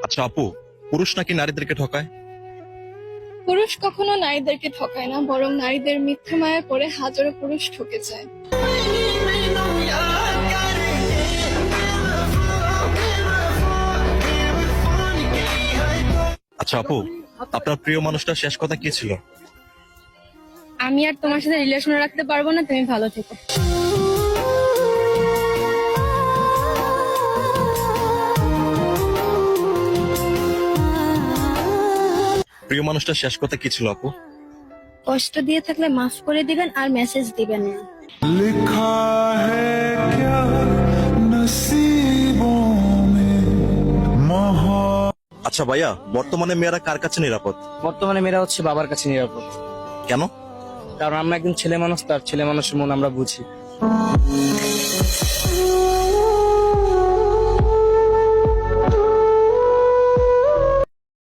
আচ্ছা আপু, পুরুষ নাকি নারীদেরকে ঠকায়? পুরুষ কখনো নারীদেরকে ঠকায় না, বরং নারীদের মিথ্যা মায়ায় পড়ে হাজারো পুরুষ ঠকে যায়। আচ্ছা আপু, আপনার প্রিয় মানুষটার শেষ কথা কি ছিল? আমি আর তোমার সাথে রিলেশন রাখতে পারবো না, তুমি ভালো থেকো। প্রিয় মানুষটার শেষ কথা কি ছিল আপু? কষ্ট দিয়ে থাকলে মাফ করে দিবেন আর মেসেজ দিবেন না। लिखा है क्या नसीबों में আচ্ছা ভাইয়া, বর্তমানে মেয়েরা কার কাছে নিরাপদ? বর্তমানে মেয়েরা হচ্ছে বাবার কাছে নিরাপদ। কেন? কারণ আমরা একজন ছেলে মানুষ, তার ছেলে মানুষের মন আমরা বুঝি।